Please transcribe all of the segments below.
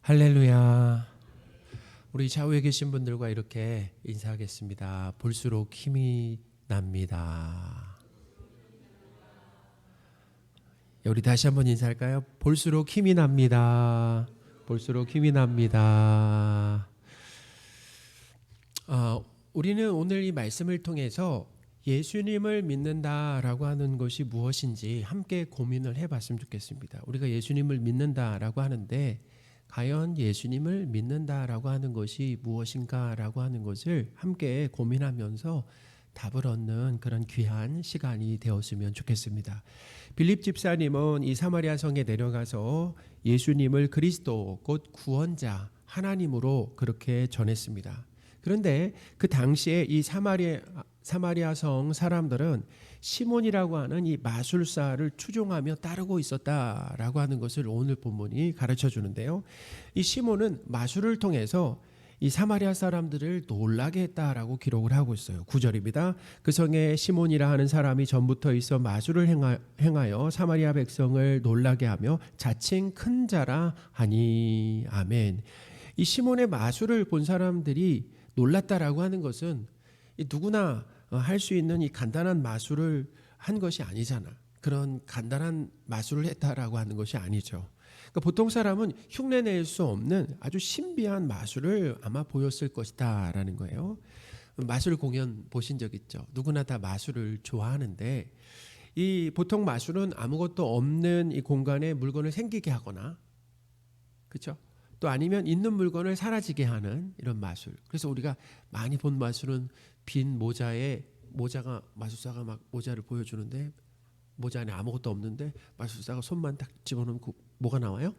할렐루야. 우리 좌우에 계신 분들과 이렇게 인사하겠습니다. 볼수록 힘이 납니다. 우리 다시 한번 인사할까요? 볼수록 힘이 납니다. 볼수록 힘이 납니다. 우리는 오늘 이 말씀을 통해서 예수님을 믿는다라고 하는 것이 무엇인지 함께 고민을 해봤으면 좋겠습니다. 우리가 예수님을 믿는다라고 하는데 과연 예수님을 믿는다라고 하는 것이 무엇인가라고 하는 것을 함께 고민하면서 답을 얻는 그런 귀한 시간이 되었으면 좋겠습니다. 빌립 집사님은 이 사마리아 성에 내려가서 예수님을 그리스도 곧 구원자 하나님으로 그렇게 전했습니다. 그런데 그 당시에 이 사마리아 성 사람들은 시몬이라고 하는 이 마술사를 추종하며 따르고 있었다라고 하는 것을 오늘 본문이 가르쳐 주는데요. 이 시몬은 마술을 통해서 이 사마리아 사람들을 놀라게 했다라고 기록을 하고 있어요. 9절입니다. 그 성에 시몬이라 하는 사람이 전부터 있어 마술을 행하여 사마리아 백성을 놀라게 하며 자칭 큰 자라 하니. 아멘. 이 시몬의 마술을 본 사람들이 놀랐다라고 하는 것은 누구나 할 수 있는 이 간단한 마술을 한 것이 아니잖아. 그런 간단한 마술을 했다라고 하는 것이 아니죠. 그러니까 보통 사람은 흉내낼 수 없는 아주 신비한 마술을 아마 보였을 것이다라는 거예요. 마술 공연 보신 적 있죠? 누구나 다 마술을 좋아하는데 이 보통 마술은 아무것도 없는 이 공간에 물건을 생기게 하거나, 그렇죠? 또 아니면 있는 물건을 사라지게 하는 이런 마술. 그래서 우리가 많이 본 마술은 빈 모자에 마술사가 막 모자를 보여주는데 모자 안에 아무것도 없는데 마술사가 손만 딱 집어넣으면 뭐가 나와요?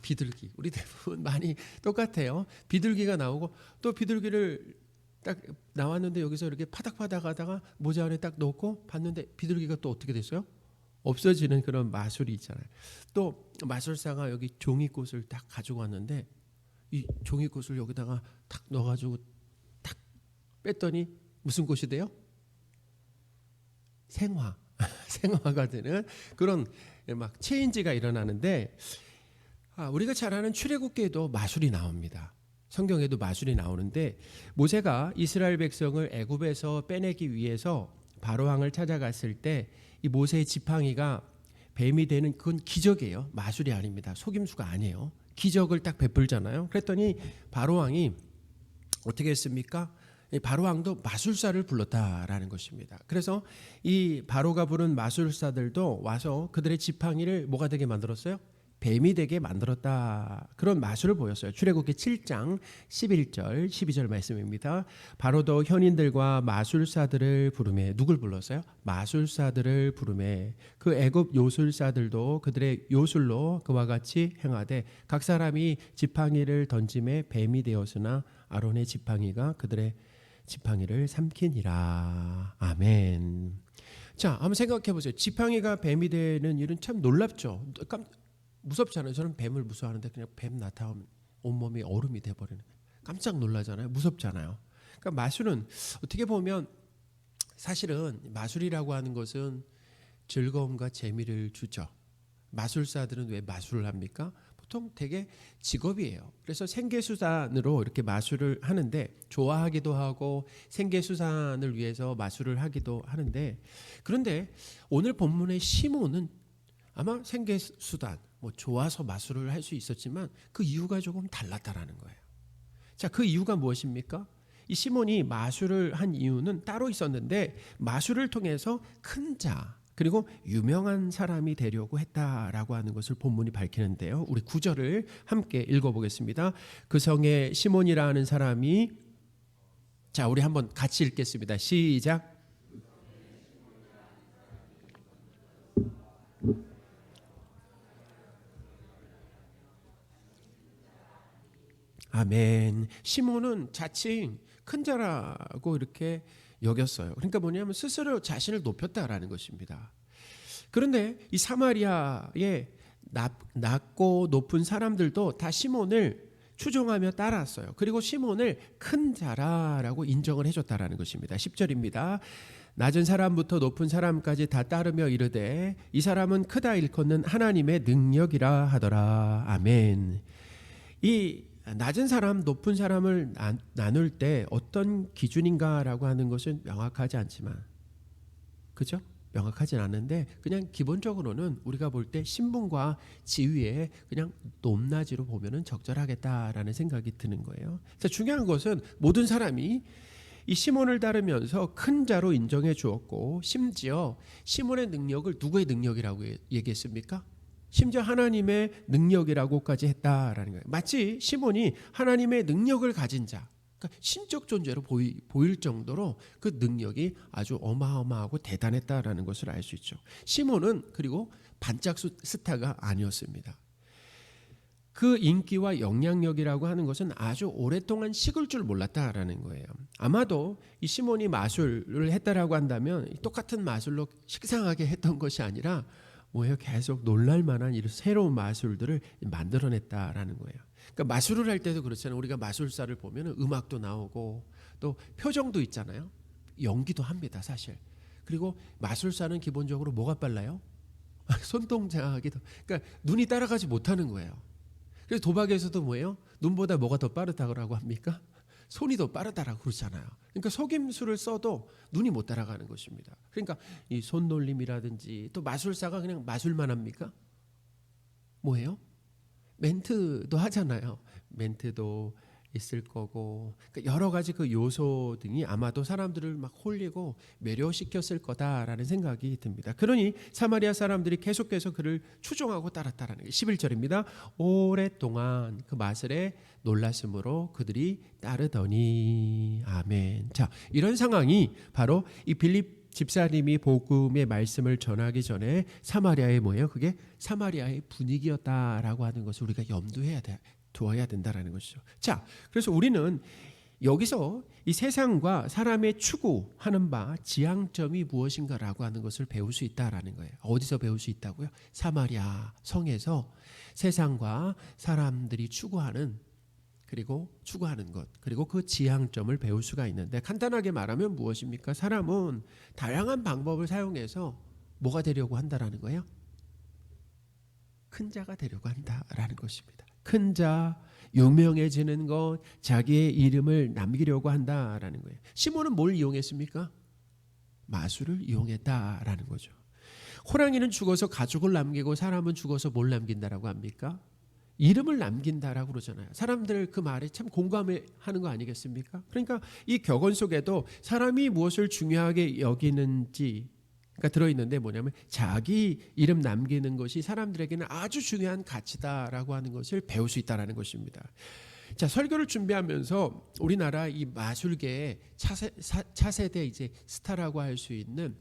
비둘기. 우리 대부분 많이 똑같아요. 비둘기가 나오고 또 비둘기를 딱 나왔는데 여기서 이렇게 파닥파닥 하다가 모자 안에 딱 넣고 봤는데 비둘기가 또 어떻게 됐어요? 없어지는 그런 마술이 있잖아요. 또 마술사가 여기 종이꽃을 딱 가지고 왔는데 이 종이꽃을 여기다가 탁 넣어가지고 탁 뺐더니 무슨 꽃이 돼요? 생화가 되는 그런 막 체인지가 일어나는데 우리가 잘 아는 출애굽기에도 마술이 나옵니다. 성경에도 마술이 나오는데 모세가 이스라엘 백성을 애굽에서 빼내기 위해서 바로 왕을 찾아갔을 때 이 모세의 지팡이가 뱀이 되는 그건 기적이에요. 마술이 아닙니다. 속임수가 아니에요. 기적을 딱 베풀잖아요. 그랬더니 바로 왕이 어떻게 했습니까? 바로 왕도 마술사를 불렀다라는 것입니다. 그래서 이 바로가 부른 마술사들도 와서 그들의 지팡이를 뭐가 되게 만들었어요? 뱀이 되게 만들었다. 그런 마술을 보였어요. 출애굽기 7장 11절 12절 말씀입니다. 바로도 현인들과 마술사들을 부르매, 누굴 불렀어요? 마술사들을 부르매 그 애굽 요술사들도 그들의 요술로 그와 같이 행하되 각 사람이 지팡이를 던짐에 뱀이 되었으나 아론의 지팡이가 그들의 지팡이를 삼키니라. 아멘. 자, 한번 생각해 보세요. 지팡이가 뱀이 되는 일은 참 놀랍죠. 무섭잖아요. 저는 뱀을 무서워하는데 그냥 뱀 나타나면 온몸이 얼음이 돼버리는, 깜짝 놀라잖아요. 무섭잖아요. 그러니까 마술은 어떻게 보면 사실은 마술이라고 하는 것은 즐거움과 재미를 주죠. 마술사들은 왜 마술을 합니까? 보통 되게 직업이에요. 그래서 생계수단으로 이렇게 마술을 하는데 좋아하기도 하고 생계수단을 위해서 마술을 하기도 하는데, 그런데 오늘 본문의 시몬은 아마 생계수단 좋아서 마술을 할 수 있었지만 그 이유가 조금 달랐다라는 거예요. 자, 그 이유가 무엇입니까? 이 시몬이 마술을 한 이유는 따로 있었는데 마술을 통해서 큰 자 그리고 유명한 사람이 되려고 했다라고 하는 것을 본문이 밝히는데요. 우리 9절을 함께 읽어보겠습니다. 그 성에 시몬이라 하는 사람이, 자, 우리 한번 같이 읽겠습니다. 시작. 아멘. 시몬은 자칭 큰 자라고 이렇게 여겼어요. 그러니까 뭐냐면 스스로 자신을 높였다라는 것입니다. 그런데 이 사마리아의 낮고 높은 사람들도 다 시몬을 추종하며 따랐어요. 그리고 시몬을 큰 자라라고 인정을 해줬다라는 것입니다. 10절입니다. 낮은 사람부터 높은 사람까지 다 따르며 이르되 이 사람은 크다 일컫는 하나님의 능력이라 하더라. 아멘. 이 낮은 사람, 높은 사람을 나눌 때 어떤 기준인가라고 하는 것은 명확하지 않지만, 그죠? 명확하진 않은데 그냥 기본적으로는 우리가 볼 때 신분과 지위에 그냥 높낮이로 보면은 적절하겠다라는 생각이 드는 거예요. 그래서 중요한 것은 모든 사람이 이 시몬을 따르면서 큰 자로 인정해 주었고, 심지어 시몬의 능력을 누구의 능력이라고 얘기했습니까? 심지어 하나님의 능력이라고까지 했다라는 거예요. 마치 시몬이 하나님의 능력을 가진 자, 그러니까 신적 존재로 보일 정도로 그 능력이 아주 어마어마하고 대단했다라는 것을 알 수 있죠. 시몬은 그리고 반짝 스타가 아니었습니다. 그 인기와 영향력이라고 하는 것은 아주 오랫동안 식을 줄 몰랐다라는 거예요. 아마도 이 시몬이 마술을 했다라고 한다면 똑같은 마술로 식상하게 했던 것이 아니라 뭐예요? 계속 놀랄 만한 이런 새로운 마술들을 만들어냈다라는 거예요. 그러니까 마술을 할 때도 그렇잖아요. 우리가 마술사를 보면 음악도 나오고 또 표정도 있잖아요. 연기도 합니다, 사실. 그리고 마술사는 기본적으로 뭐가 빨라요? 손동작이 더, 그러니까 눈이 따라가지 못하는 거예요. 그래서 도박에서도 뭐예요? 눈보다 뭐가 더 빠르다고 합니까? 손이 더 빠르다라고 그러잖아요. 그러니까 속임수를 써도 눈이 못 따라가는 것입니다. 그러니까 이 손놀림이라든지 또 마술사가 그냥 마술만 합니까? 뭐예요? 멘트도 하잖아요. 멘트도 있을 거고, 그러니까 여러 가지 그 요소 등이 아마도 사람들을 막 홀리고 매료시켰을 거다라는 생각이 듭니다. 그러니 사마리아 사람들이 계속해서 그를 추종하고 따랐다라는 게 11절입니다. 오랫동안 그 마술에 놀랐으므로 그들이 따르더니. 아멘. 자, 이런 상황이 바로 이 빌립 집사님이 복음의 말씀을 전하기 전에 사마리아의 뭐예요? 그게 사마리아의 분위기였다라고 하는 것을 우리가 염두해야 돼. 두어야 된다라는 것이죠. 자, 그래서 우리는 여기서 이 세상과 사람의 추구하는 바 지향점이 무엇인가라고 하는 것을 배울 수 있다라는 거예요. 어디서 배울 수 있다고요? 사마리아 성에서 세상과 사람들이 추구하는 것, 그리고 그 지향점을 배울 수가 있는데, 간단하게 말하면 무엇입니까? 사람은 다양한 방법을 사용해서 뭐가 되려고 한다라는 거예요? 큰 자가 되려고 한다라는 것입니다. 큰 자, 유명해지는 것, 자기의 이름을 남기려고 한다라는 거예요. 시몬은 뭘 이용했습니까? 마술을 이용했다라는 거죠. 호랑이는 죽어서 가죽을 남기고 사람은 죽어서 뭘 남긴다라고 합니까? 이름을 남긴다라고 그러잖아요. 사람들 그 말에 참 공감하는 거 아니겠습니까? 그러니까 이 격언 속에도 사람이 무엇을 중요하게 여기는지 가 들어있는데, 뭐냐면 자기 이름 남기는 것이 사람들에게는 아주 중요한 가치다라고 하는 것을 배울 수 있다는 것입니다. 자, 설교를 준비하면서 우리나라 이 마술계의 차세대 이제 스타라고 할 수 있는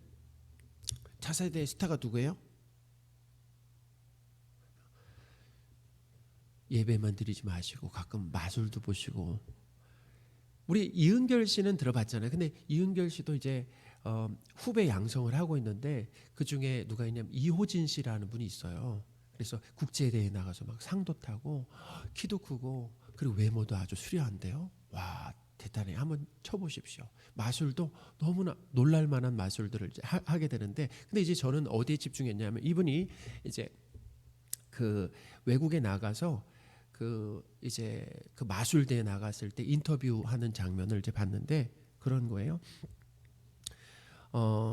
차세대 스타가 누구예요? 예배만 드리지 마시고 가끔 마술도 보시고. 우리 이은결 씨는 들어봤잖아요. 근데 이은결 씨도 이제 후배 양성을 하고 있는데, 그 중에 누가 있냐면 이호진 씨라는 분이 있어요. 그래서 국제대회에 나가서 막 상도 타고 키도 크고 그리고 외모도 아주 수려한데요. 와, 대단해. 한번 쳐보십시오. 마술도 너무나 놀랄만한 마술들을 이제 하게 되는데, 근데 이제 저는 어디에 집중했냐면 이분이 이제 그 외국에 나가서 그 이제 그 마술대에 나갔을 때 인터뷰하는 장면을 이제 봤는데 그런 거예요.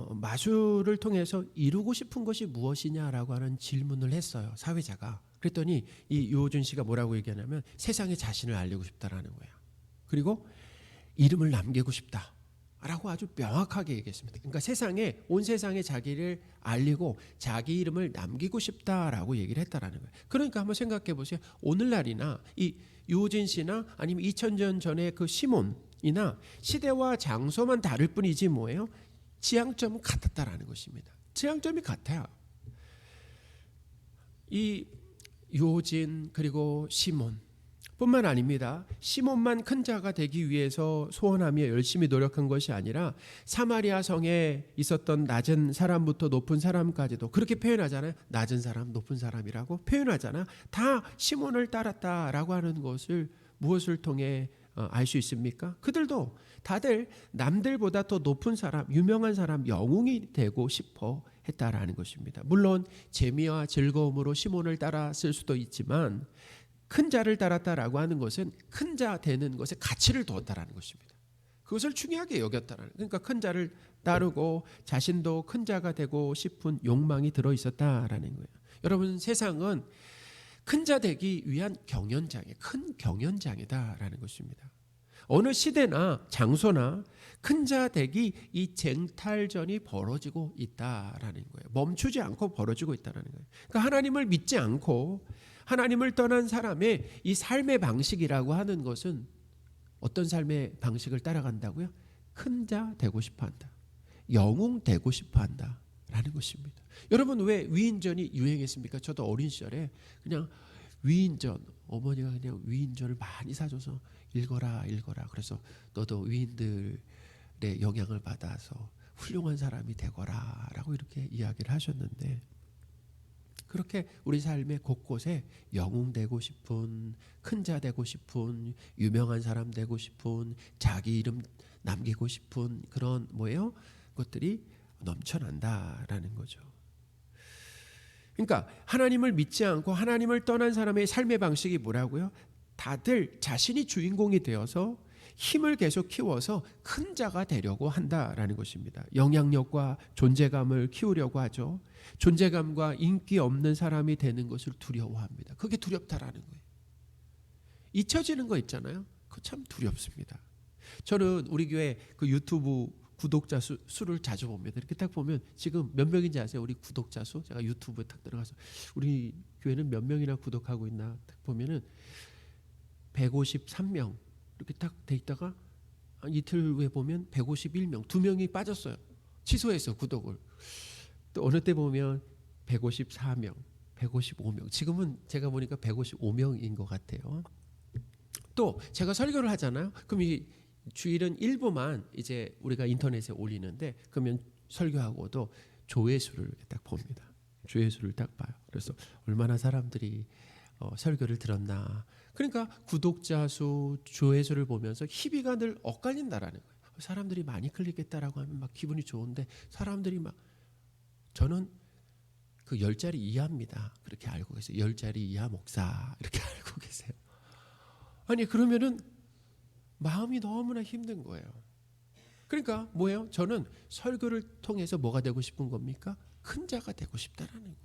마술을 통해서 이루고 싶은 것이 무엇이냐라고 하는 질문을 했어요, 사회자가. 그랬더니 이 유호준 씨가 뭐라고 얘기하냐면 세상에 자신을 알리고 싶다라는 거예요. 그리고 이름을 남기고 싶다라고 아주 명확하게 얘기했습니다. 그러니까 온 세상에 자기를 알리고 자기 이름을 남기고 싶다라고 얘기를 했다라는 거예요. 그러니까 한번 생각해 보세요. 오늘날이나 이 유호진 씨나 아니면 2000년 전에 그 시몬이나 시대와 장소만 다를 뿐이지 뭐예요? 지향점은 같았다라는 것입니다. 지향점이 같아요. 이 요진 그리고 시몬 뿐만 아닙니다. 시몬만 큰 자가 되기 위해서 소원하며 열심히 노력한 것이 아니라 사마리아 성에 있었던 낮은 사람부터 높은 사람까지도 그렇게 표현하잖아요. 낮은 사람, 높은 사람이라고 표현하잖아요. 다 시몬을 따랐다라고 하는 것을 무엇을 통해 알 수 있습니까? 그들도 다들 남들보다 더 높은 사람, 유명한 사람, 영웅이 되고 싶어 했다라는 것입니다. 물론 재미와 즐거움으로 시몬을 따랐을 수도 있지만 큰 자를 따랐다라고 하는 것은 큰 자 되는 것에 가치를 두었다라는 것입니다. 그것을 중요하게 여겼다라는, 그러니까 큰 자를 따르고 자신도 큰 자가 되고 싶은 욕망이 들어 있었다라는 거예요. 여러분, 세상은 큰 자 되기 위한 경연장에, 큰 경연장이다라는 것입니다. 어느 시대나 장소나 큰 자 되기 이 쟁탈전이 벌어지고 있다라는 거예요. 멈추지 않고 벌어지고 있다는 거예요. 그러니까 하나님을 믿지 않고 하나님을 떠난 사람의 이 삶의 방식이라고 하는 것은 어떤 삶의 방식을 따라간다고요? 큰 자 되고 싶어 한다. 영웅 되고 싶어 한다 라는 것입니다. 여러분, 왜 위인전이 유행했습니까? 저도 어린 시절에 그냥 위인전, 어머니가 그냥 위인전을 많이 사줘서 읽어라. 그래서 너도 위인들의 영향을 받아서 훌륭한 사람이 되거라 라고 이렇게 이야기를 하셨는데, 그렇게 우리 삶의 곳곳에 영웅 되고 싶은, 큰 자 되고 싶은, 유명한 사람 되고 싶은, 자기 이름 남기고 싶은 그런 것들이 넘쳐난다라는 거죠. 그러니까 하나님을 믿지 않고 하나님을 떠난 사람의 삶의 방식이 뭐라고요? 다들 자신이 주인공이 되어서 힘을 계속 키워서 큰 자가 되려고 한다라는 것입니다. 영향력과 존재감을 키우려고 하죠. 존재감과 인기 없는 사람이 되는 것을 두려워합니다. 그게 두렵다라는 거예요. 잊혀지는 거 있잖아요. 그거 참 두렵습니다. 저는 우리 교회 그 유튜브 구독자 수를 자주 봅니다. 이렇게 딱 보면 지금 몇 명인지 아세요? 우리 구독자 수? 제가 유튜브에 딱 들어가서 우리 교회는 몇 명이나 구독하고 있나 딱 보면은 153명 이렇게 딱 돼 있다가 이틀 후에 보면 151명, 2명이 빠졌어요. 취소했어, 구독을. 또 어느 때 보면 154명, 155명. 지금은 제가 보니까 155명인 것 같아요. 또 제가 설교를 하잖아요. 그럼 이 주일은 일부만 이제 우리가 인터넷에 올리는데, 그러면 설교하고도 조회수를 딱 봅니다. 조회수를 딱 봐요. 그래서 얼마나 사람들이 설교를 들었나. 그러니까 구독자 수, 조회수를 보면서 희비가 늘 엇갈린다라는 거예요. 사람들이 많이 클릭했다라고 하면 막 기분이 좋은데, 사람들이 막, 저는 그 10자리 이하입니다. 그렇게 알고 계세요. 10자리 이하 목사 이렇게 알고 계세요. 아니, 그러면은 마음이 너무나 힘든 거예요. 그러니까 뭐예요? 저는 설교를 통해서 뭐가 되고 싶은 겁니까? 큰 자가 되고 싶다라는 거예요.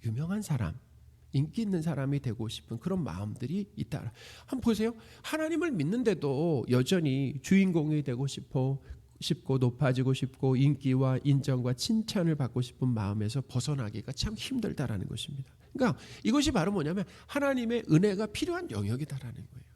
유명한 사람, 인기 있는 사람이 되고 싶은 그런 마음들이 있다. 한번 보세요. 하나님을 믿는데도 여전히 주인공이 되고 싶고 높아지고 싶고 인기와 인정과 칭찬을 받고 싶은 마음에서 벗어나기가 참 힘들다라는 것입니다. 그러니까 이것이 바로 뭐냐면 하나님의 은혜가 필요한 영역이다라는 거예요.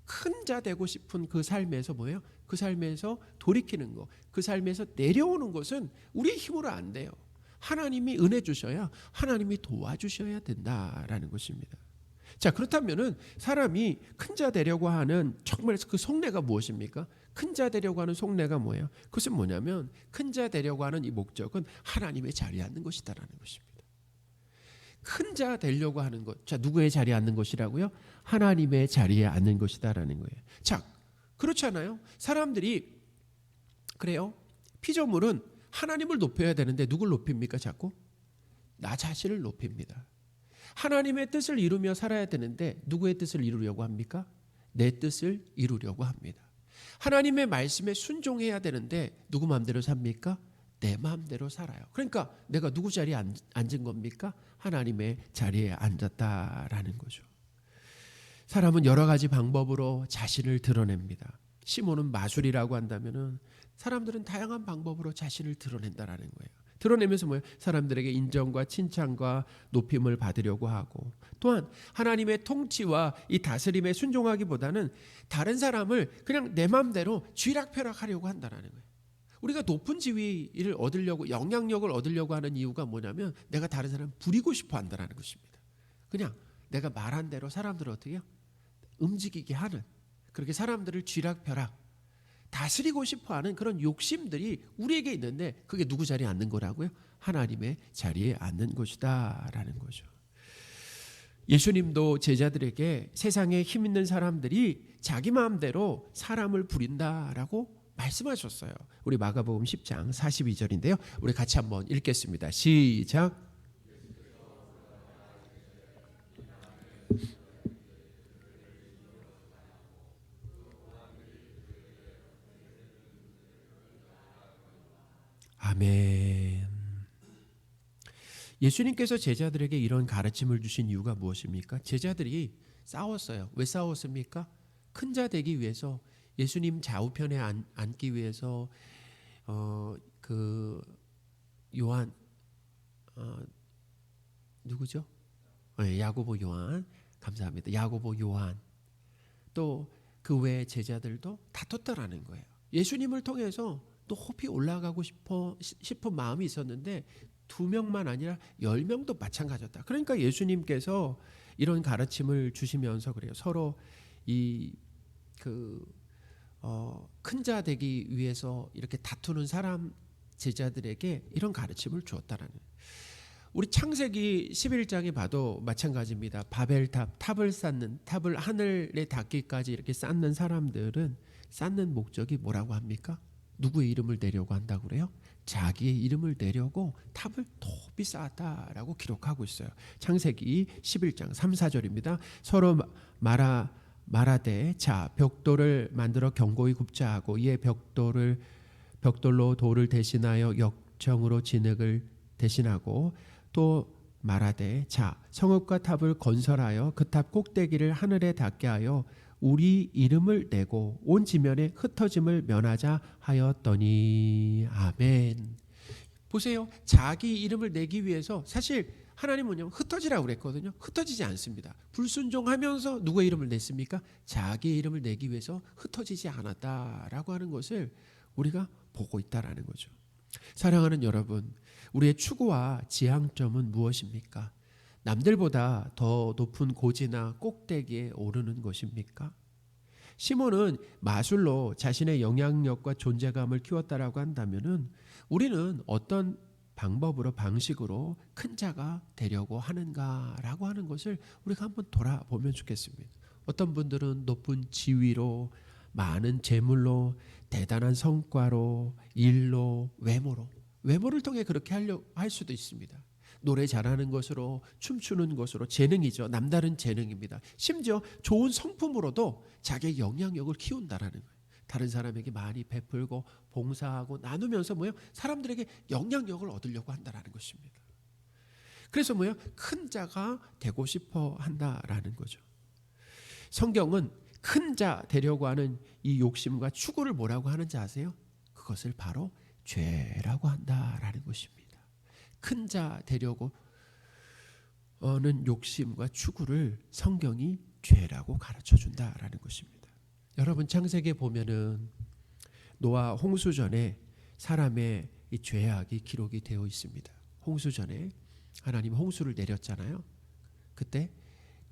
큰 자 되고 싶은 그 삶에서 뭐예요? 그 삶에서 돌이키는 것, 그 삶에서 내려오는 것은 우리의 힘으로 안 돼요. 하나님이 은혜 주셔야, 하나님이 도와주셔야 된다라는 것입니다. 자, 그렇다면은 사람이 큰 자 되려고 하는 정말 그 속내가 무엇입니까? 큰 자 되려고 하는 속내가 뭐예요? 그것은 뭐냐면 큰 자 되려고 하는 이 목적은 하나님의 자리에 앉는 것이다라는 것입니다. 큰 자 되려고 하는 것, 자, 누구의 자리에 앉는 것이라고요? 하나님의 자리에 앉는 것이다라는 거예요. 자, 그렇잖아요. 사람들이 그래요. 피조물은 하나님을 높여야 되는데 누굴 높입니까? 자꾸 나 자신을 높입니다. 하나님의 뜻을 이루며 살아야 되는데 누구의 뜻을 이루려고 합니까? 내 뜻을 이루려고 합니다. 하나님의 말씀에 순종해야 되는데 누구 마음대로 삽니까? 내 마음대로 살아요. 그러니까 내가 누구 자리에 앉은 겁니까? 하나님의 자리에 앉았다라는 거죠. 사람은 여러 가지 방법으로 자신을 드러냅니다. 시몬은 마술이라고 한다면은 사람들은 다양한 방법으로 자신을 드러낸다라는 거예요. 드러내면서 뭐예요? 사람들에게 인정과 칭찬과 높임을 받으려고 하고, 또한 하나님의 통치와 이 다스림에 순종하기보다는 다른 사람을 그냥 내 마음대로 쥐락펴락하려고 한다라는 거예요. 우리가 높은 지위를 얻으려고, 영향력을 얻으려고 하는 이유가 뭐냐면 내가 다른 사람을 부리고 싶어 한다는 것입니다. 그냥 내가 말한 대로 사람들을 어떻게 해요? 움직이게 하는, 그렇게 사람들을 쥐락펴락 다스리고 싶어하는 그런 욕심들이 우리에게 있는데, 그게 누구 자리에 앉는 거라고요? 하나님의 자리에 앉는 것이다라는 거죠. 예수님도 제자들에게 세상에 힘 있는 사람들이 자기 마음대로 사람을 부린다라고 말씀하셨어요. 우리 마가복음 10장 42절인데요. 우리 같이 한번 읽겠습니다. 시작. 아멘. 예수님께서 제자들에게 이런 가르침을 주신 이유가 무엇입니까? 제자들이 싸웠어요. 왜 싸웠습니까? 큰 자 되기 위해서, 예수님 좌우편에 앉기 위해서 그 요한 누구죠? 네, 야고보 요한, 감사합니다. 야고보 요한, 또 그 외 제자들도 다퉜다라는 거예요. 예수님을 통해서 또 높이 올라가고 싶은 마음이 있었는데 2명만 아니라 10명도 마찬가지였다. 그러니까 예수님께서 이런 가르침을 주시면서 그래요. 서로 큰 자 되기 위해서 이렇게 다투는 사람 제자들에게 이런 가르침을 주었다라는. 우리 창세기 11장에 봐도 마찬가지입니다. 바벨탑, 탑을 하늘에 닿기까지 이렇게 쌓는 사람들은 쌓는 목적이 뭐라고 합니까? 누구의 이름을 내려고 한다고 그래요? 자기의 이름을 내려고 탑을 높이 쌓았다라고 기록하고 있어요. 창세기 11장 3, 4절입니다. 서로 말하되 자 벽돌을 만들어 견고히 굽자 하고 이에 벽돌로 돌을 대신하여 역청으로 진흙을 대신하고 또 말하되 자 성읍과 탑을 건설하여 그 탑 꼭대기를 하늘에 닿게 하여 우리 이름을 내고 온 지면에 흩어짐을 면하자 하였더니. 아멘. 보세요. 자기 이름을 내기 위해서 사실 하나님은 뭐냐면 흩어지라고 그랬거든요. 흩어지지 않습니다. 불순종하면서 누구의 이름을 냈습니까? 자기 이름을 내기 위해서 흩어지지 않았다라고 하는 것을 우리가 보고 있다라는 거죠. 사랑하는 여러분, 우리의 추구와 지향점은 무엇입니까? 남들보다 더 높은 고지나 꼭대기에 오르는 것입니까? 시몬은 마술로 자신의 영향력과 존재감을 키웠다라고 한다면은 우리는 어떤 방식으로 큰 자가 되려고 하는가라고 하는 것을 우리가 한번 돌아보면 좋겠습니다. 어떤 분들은 높은 지위로, 많은 재물로, 대단한 성과로, 일로, 외모를 통해 그렇게 할 수도 있습니다. 노래 잘하는 것으로, 춤추는 것으로, 재능이죠. 남다른 재능입니다. 심지어 좋은 성품으로도 자기의 영향력을 키운다라는 거예요. 다른 사람에게 많이 베풀고 봉사하고 나누면서 사람들에게 영향력을 얻으려고 한다라는 것입니다. 그래서 큰 자가 되고 싶어 한다라는 거죠. 성경은 큰 자 되려고 하는 이 욕심과 추구를 뭐라고 하는지 아세요? 그것을 바로 죄라고 한다라는 것입니다. 큰 자 되려고 하는 욕심과 추구를 성경이 죄라고 가르쳐 준다라는 것입니다. 여러분, 창세기에 보면은 노아 홍수 전에 사람의 이 죄악이 기록이 되어 있습니다. 홍수 전에 하나님 홍수를 내렸잖아요. 그때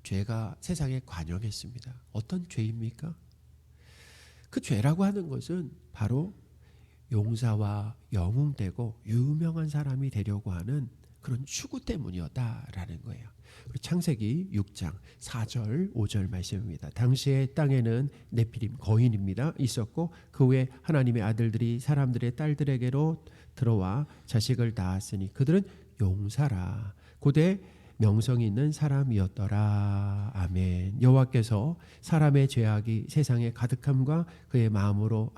죄가 세상에 관영했습니다. 어떤 죄입니까? 그 죄라고 하는 것은 바로 용사와 영웅되고 유명한 사람이 되려고 하는 그런 추구 때문이었다라는 거예요. 창세기 6장 4절 5절 말씀입니다. 당시에 땅에는 네피림 거인입니다 있었고 그 후에 하나님의 아들들이 사람들의 딸들에게로 들어와 자식을 낳았으니 그들은 용사라 고대 명성이 있는 사람이었더라. 아멘. 여호와께서 사람의 죄악이 세상에 가득함과 그의 마음으로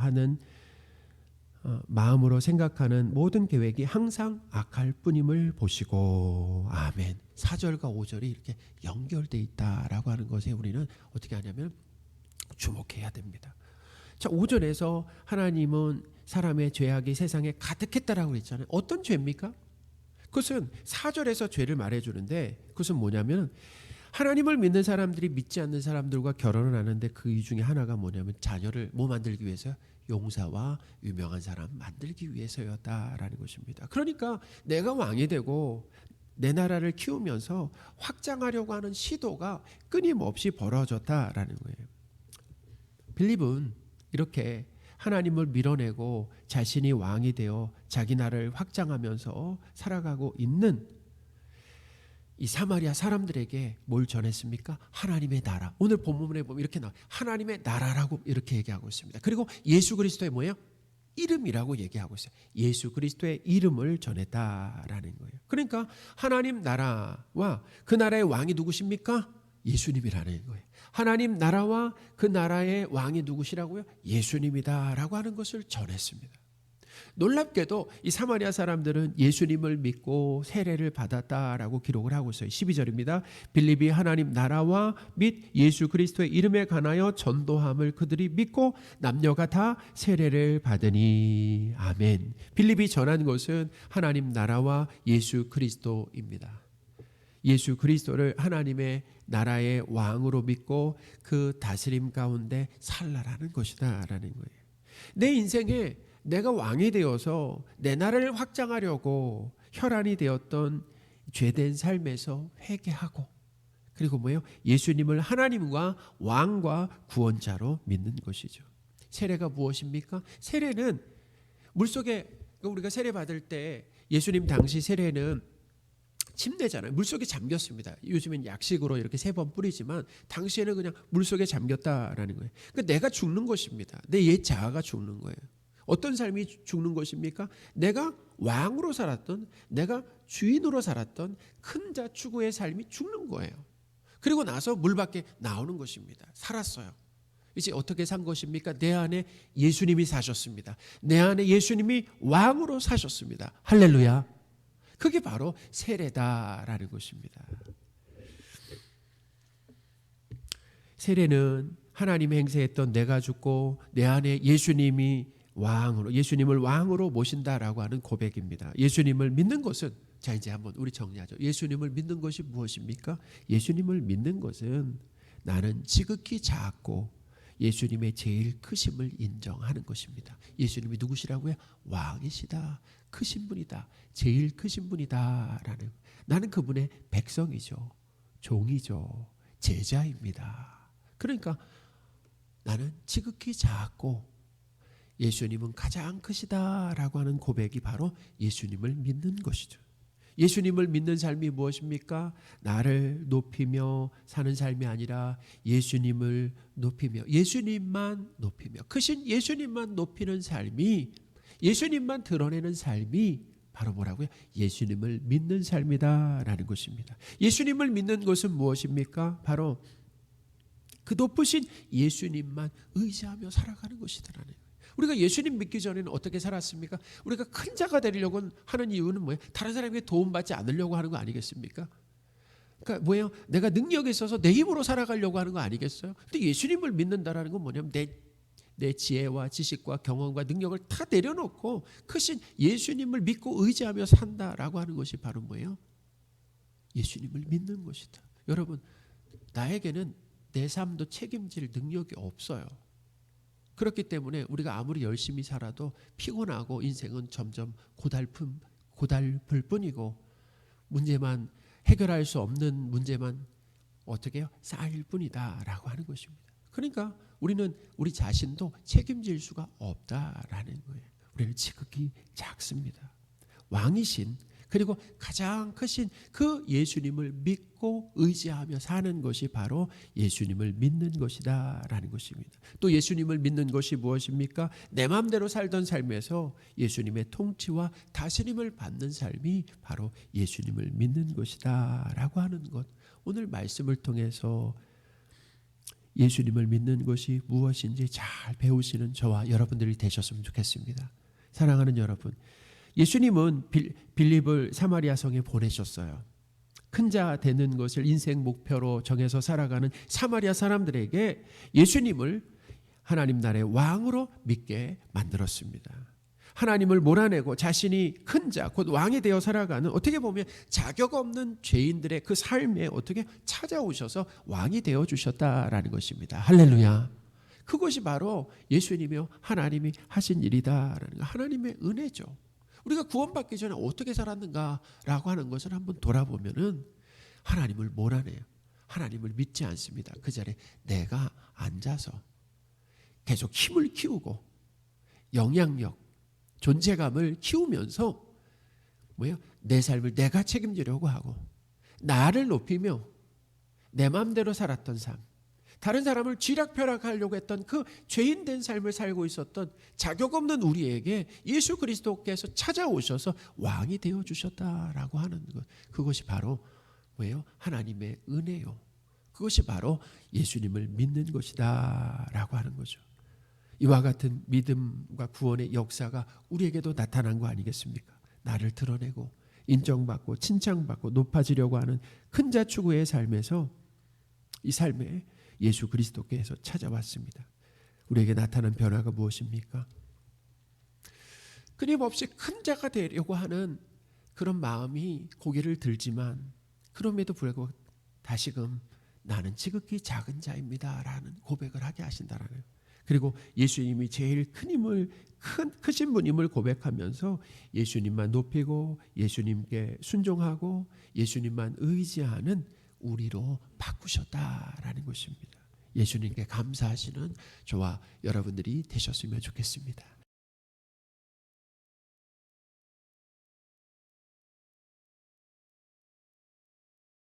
생각하는 모든 계획이 항상 악할 뿐임을 보시고. 아멘. 4절과 5절이 이렇게 연결되어 있다라고 하는 것에 우리는 어떻게 하냐면 주목해야 됩니다. 자, 5절에서 하나님은 사람의 죄악이 세상에 가득했다라고 했잖아요. 어떤 죄입니까? 그것은 4절에서 죄를 말해주는데 그것은 뭐냐면 하나님을 믿는 사람들이 믿지 않는 사람들과 결혼을 하는데 그 이 중에 하나가 뭐냐면 자녀를 만들기 위해서 용사와 유명한 사람 만들기 위해서였다라는 것입니다. 그러니까 내가 왕이 되고 내 나라를 키우면서 확장하려고 하는 시도가 끊임없이 벌어졌다라는 거예요. 빌립은 이렇게 하나님을 밀어내고 자신이 왕이 되어 자기 나라를 확장하면서 살아가고 있는 이 사마리아 사람들에게 뭘 전했습니까? 하나님의 나라. 오늘 본문에 보면 이렇게 나와요. 하나님의 나라라고 이렇게 얘기하고 있습니다. 그리고 예수 그리스도의 뭐예요? 이름이라고 얘기하고 있어요. 예수 그리스도의 이름을 전했다라는 거예요. 그러니까 하나님 나라와 그 나라의 왕이 누구십니까? 예수님이라는 거예요. 하나님 나라와 그 나라의 왕이 누구시라고요? 예수님이다라고 하는 것을 전했습니다. 놀랍게도 이 사마리아 사람들은 예수님을 믿고 세례를 받았다라고 기록을 하고 있어요. 12절입니다. 빌립이 하나님 나라와 및 예수 그리스도의 이름에 관하여 전도함을 그들이 믿고 남녀가 다 세례를 받으니. 아멘. 빌립이 전한 것은 하나님 나라와 예수 그리스도입니다. 예수 그리스도를 하나님의 나라의 왕으로 믿고 그 다스림 가운데 살라라는 것이다라는 거예요. 내 인생에 내가 왕이 되어서 내 나라를 확장하려고 혈안이 되었던 죄된 삶에서 회개하고, 그리고 뭐예요? 예수님을 하나님과 왕과 구원자로 믿는 것이죠. 세례가 무엇입니까? 세례는 물속에, 우리가 세례 받을 때 예수님 당시 세례는 침례잖아요. 물속에 잠겼습니다. 요즘엔 약식으로 이렇게 3번 뿌리지만 당시에는 그냥 물속에 잠겼다라는 거예요. 그러니까 내가 죽는 것입니다. 내 옛 자아가 죽는 거예요. 어떤 삶이 죽는 것입니까? 내가 왕으로 살았던, 내가 주인으로 살았던 큰 자 추구의 삶이 죽는 거예요. 그리고 나서 물 밖에 나오는 것입니다. 살았어요. 이제 어떻게 산 것입니까? 내 안에 예수님이 사셨습니다. 내 안에 예수님이 왕으로 사셨습니다. 할렐루야. 그게 바로 세례다라는 것입니다. 세례는 하나님이 행세했던 내가 죽고 내 안에 예수님이 왕으로, 예수님을 왕으로 모신다라고 하는 고백입니다. 예수님을 믿는 것은, 자 이제 한번 우리 정리하죠. 예수님을 믿는 것이 무엇입니까? 예수님을 믿는 것은 나는 지극히 작고 예수님의 제일 크심을 인정하는 것입니다. 예수님이 누구시라고요? 왕이시다, 크신 분이다, 제일 크신 분이다 라는, 나는 그분의 백성이죠, 종이죠, 제자입니다. 그러니까 나는 지극히 작고 예수님은 가장 크시다라고 하는 고백이 바로 예수님을 믿는 것이죠. 예수님을 믿는 삶이 무엇입니까? 나를 높이며 사는 삶이 아니라 예수님을 높이며, 예수님만 높이며, 크신 예수님만 높이는 삶이, 예수님만 드러내는 삶이 바로 뭐라고요? 예수님을 믿는 삶이다라는 것입니다. 예수님을 믿는 것은 무엇입니까? 바로 그 높으신 예수님만 의지하며 살아가는 것이더라는 거예요. 우리가 예수님 믿기 전에는 어떻게 살았습니까? 우리가 큰 자가 되려고 하는 이유는 뭐예요? 다른 사람에게 도움받지 않으려고 하는 거 아니겠습니까? 그러니까 뭐예요? 내가 능력이 있어서 내 힘으로 살아가려고 하는 거 아니겠어요? 근데 예수님을 믿는다라는 건 뭐냐면 내 지혜와 지식과 경험과 능력을 다 내려놓고 크신 예수님을 믿고 의지하며 산다라고 하는 것이 바로 뭐예요? 예수님을 믿는 것이다. 여러분, 나에게는 내 삶도 책임질 능력이 없어요. 그렇기 때문에 우리가 아무리 열심히 살아도 피곤하고 인생은 점점 고달플 뿐이고, 문제만 해결할 수 없는 문제만 어떻게 해요? 쌓일 뿐이다라고 하는 것입니다. 그러니까 우리는 우리 자신도 책임질 수가 없다라는 거예요. 우리는 지극히 작습니다. 왕이신, 그리고 가장 크신 그 예수님을 믿고 의지하며 사는 것이 바로 예수님을 믿는 것이다 라는 것입니다. 또 예수님을 믿는 것이 무엇입니까? 내 마음대로 살던 삶에서 예수님의 통치와 다스림을 받는 삶이 바로 예수님을 믿는 것이다 라고 하는 것, 오늘 말씀을 통해서 예수님을 믿는 것이 무엇인지 잘 배우시는 저와 여러분들이 되셨으면 좋겠습니다. 사랑하는 여러분, 예수님은 빌립을 사마리아 성에 보내셨어요. 큰 자 되는 것을 인생 목표로 정해서 살아가는 사마리아 사람들에게 예수님을 하나님 나라의 왕으로 믿게 만들었습니다. 하나님을 몰아내고 자신이 큰 자, 곧 왕이 되어 살아가는, 어떻게 보면 자격 없는 죄인들의 그 삶에 어떻게 찾아오셔서 왕이 되어 주셨다라는 것입니다. 할렐루야. 그것이 바로 예수님이요 하나님이 하신 일이다라는 거, 하나님의 은혜죠. 우리가 구원받기 전에 어떻게 살았는가라고 하는 것을 한번 돌아보면은 하나님을 몰아내요. 하나님을 믿지 않습니다. 그 자리에 내가 앉아서 계속 힘을 키우고 영향력, 존재감을 키우면서 뭐예요? 내 삶을 내가 책임지려고 하고 나를 높이며 내 마음대로 살았던 삶, 다른 사람을 쥐락펴락하려고 했던 그 죄인된 삶을 살고 있었던 자격 없는 우리에게 예수 그리스도께서 찾아오셔서 왕이 되어주셨다라고 하는 것, 그것이 바로 뭐예요? 하나님의 은혜요. 그것이 바로 예수님을 믿는 것이다 라고 하는 거죠. 이와 같은 믿음과 구원의 역사가 우리에게도 나타난 거 아니겠습니까? 나를 드러내고 인정받고 칭찬받고 높아지려고 하는 큰 자 추구의 삶에서 이 삶에 예수 그리스도께서 찾아왔습니다. 우리에게 나타난 변화가 무엇입니까? 끊임없이 큰 자가 되려고 하는 그런 마음이 고개를 들지만 그럼에도 불구하고 다시금 나는 지극히 작은 자입니다 라는 고백을 하게 하신다라는 거예요. 그리고 예수님이 제일 크신 분임을 고백하면서 예수님만 높이고 예수님께 순종하고 예수님만 의지하는 우리로 바꾸셨다라는 것입니다. 예수님께 감사하시는 저와 여러분들이 되셨으면 좋겠습니다.